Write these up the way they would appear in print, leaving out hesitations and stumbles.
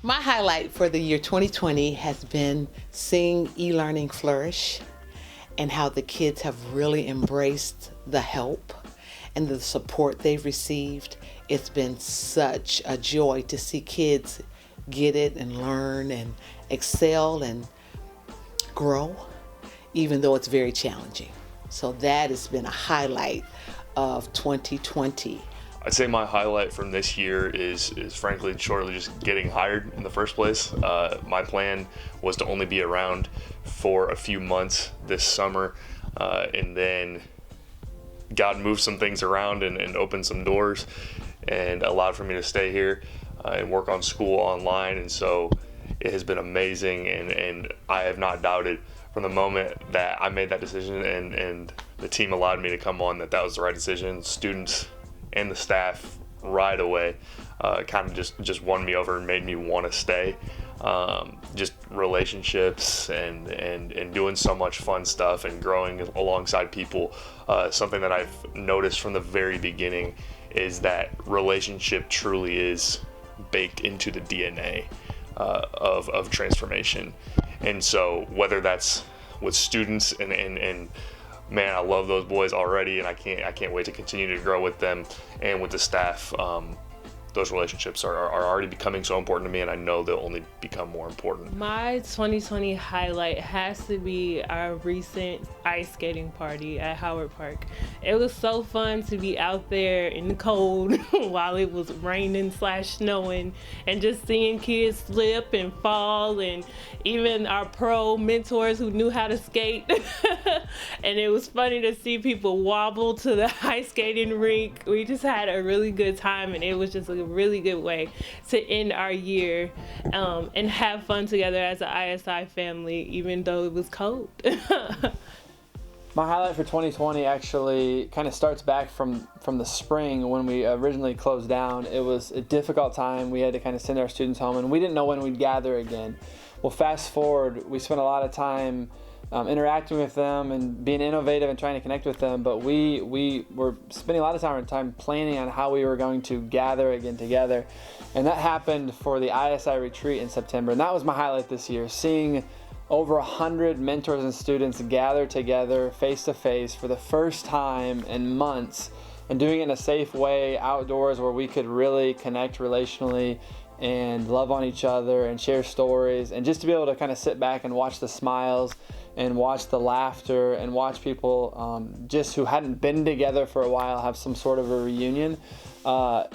My highlight for the year 2020 has been seeing e-learning flourish and how the kids have really embraced the help and the support they've received. It's been such a joy to see kids get it and learn and excel and grow, even though it's very challenging. So that has been a highlight of 2020. I'd say my highlight from this year is frankly shortly just getting hired in the first place. My plan was to only be around for a few months this summer, and then God moved some things around and opened some doors and allowed for me to stay here and work on school online. And so it has been amazing, and I have not doubted from the moment that I made that decision and the team allowed me to come on that was the right decision. Students and the staff right away kind of just won me over and made me want to stay. Just relationships and doing so much fun stuff and growing alongside people. Something that I've noticed from the very beginning is that relationship truly is baked into the DNA of transformation. And so whether that's with students and man, I love those boys already, and I can't wait to continue to grow with them and with the staff. Those relationships are already becoming so important to me, and I know they'll only become more important. My 2020 highlight has to be our recent ice skating party at Howard Park. It was so fun to be out there in the cold while it was raining / snowing, and just seeing kids slip and fall, and even our pro mentors who knew how to skate. And it was funny to see people wobble to the ice skating rink. We just had a really good time, and it was just a really good way to end our year and have fun together as an ISI family, even though it was cold. My highlight for 2020 actually kind of starts back from the spring when we originally closed down. It was a difficult time. We had to kind of send our students home, and we didn't know when we'd gather again. Well, fast forward, we spent a lot of time interacting with them and being innovative and trying to connect with them, but we were spending a lot of time planning on how we were going to gather again together. And that happened for the ISI retreat in September, and that was my highlight this year, seeing over 100 mentors and students gather together face to face for the first time in months, and doing it in a safe way outdoors where we could really connect relationally and love on each other and share stories, and just to be able to kind of sit back and watch the smiles and watch the laughter and watch people just who hadn't been together for a while have some sort of a reunion.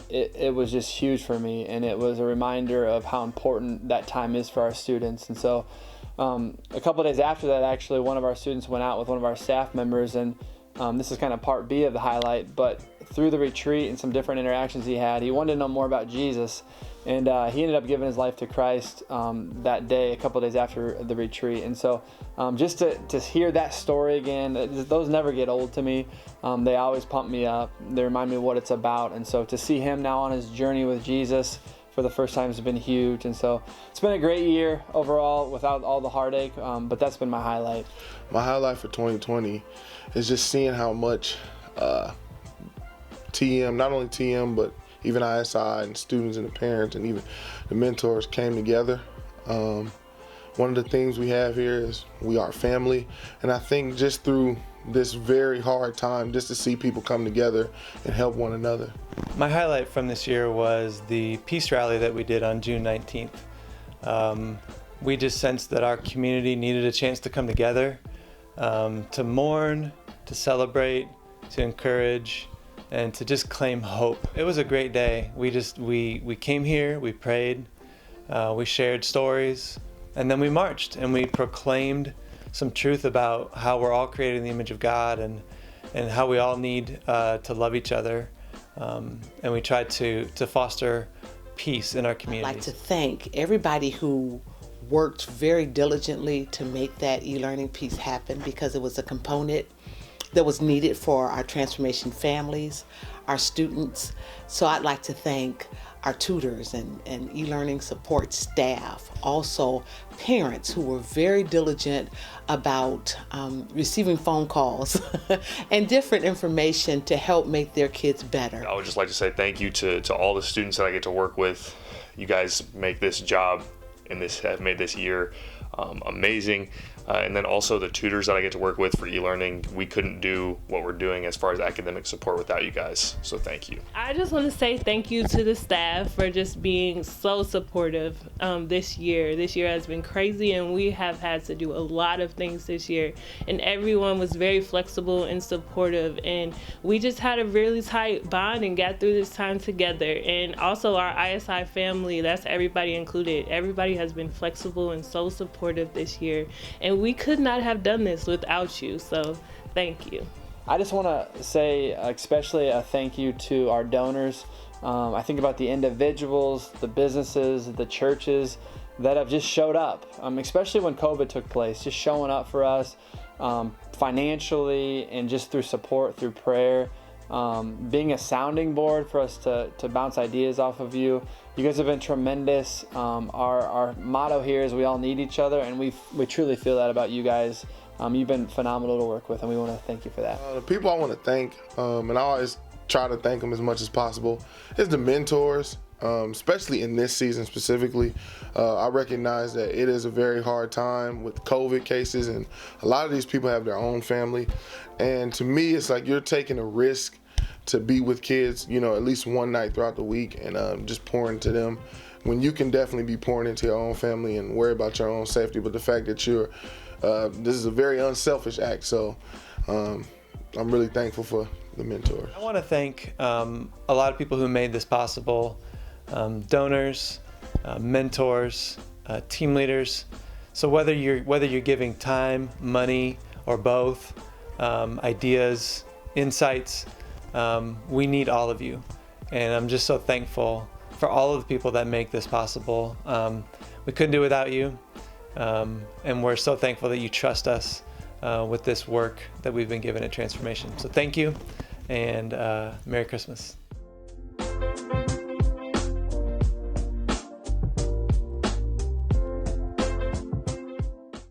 It was just huge for me, and it was a reminder of how important that time is for our students. And so a couple of days after that, actually, one of our students went out with one of our staff members, and this is kind of part B of the highlight, but through the retreat and some different interactions he had, he wanted to know more about Jesus, and he ended up giving his life to Christ that day, a couple of days after the retreat. And so just to hear that story again, those never get old to me. They always pump me up. They remind me of what it's about. And so to see him now on his journey with Jesus for the first time has been huge. And so it's been a great year overall without all the heartache, but that's been my highlight. My highlight for 2020 is just seeing how much TM, not only TM, but even ISI and students and the parents and even the mentors came together. One of the things we have here is we are family, and I think just through this very hard time, just to see people come together and help one another. My highlight from this year was the peace rally that we did on June 19th. We just sensed that our community needed a chance to come together, to mourn, to celebrate, to encourage, and to just claim hope. It was a great day. We came here, we prayed, we shared stories, and then we marched and we proclaimed some truth about how we're all created in the image of God, and how we all need to love each other. And we tried to foster peace in our communities. I'd like to thank everybody who worked very diligently to make that e-learning piece happen, because it was a component that was needed for our transformation families, our students. So I'd like to thank our tutors and e-learning support staff, also parents who were very diligent about receiving phone calls and different information to help make their kids better. I would just like to say thank you to all the students that I get to work with, You guys make this job and have made this year amazing. And then also the tutors that I get to work with for e-learning, we couldn't do what we're doing as far as academic support without you guys. So thank you. I just want to say thank you to the staff for just being so supportive this year. This year has been crazy, and we have had to do a lot of things this year. And everyone was very flexible and supportive. And we just had a really tight bond and got through this time together. And also our ISI family, that's everybody included. Everybody has been flexible and so supportive this year. And we could not have done this without you. So thank you. I just want to say especially a thank you to our donors. I think about the individuals, the businesses, the churches that have just showed up, especially when COVID took place, just showing up for us financially and just through support, through prayer, being a sounding board for us to bounce ideas off of you. You guys have been tremendous. Our motto here is we all need each other, and we truly feel that about you guys. You've been phenomenal to work with, and we want to thank you for that. The people I want to thank, and I always try to thank them as much as possible, is the mentors, especially in this season specifically. I recognize that it is a very hard time with COVID cases, and a lot of these people have their own family. And to me, it's like you're taking a risk to be with kids, at least one night throughout the week and just pouring into them, when you can definitely be pouring into your own family and worry about your own safety. But the fact that this is a very unselfish act, so I'm really thankful for the mentors. I want to thank a lot of people who made this possible, donors, mentors, team leaders. So whether you're giving time, money, or both, ideas, insights, we need all of you. And I'm just so thankful for all of the people that make this possible. We couldn't do it without you. And we're so thankful that you trust us with this work that we've been given at Transformation. So thank you, and Merry Christmas.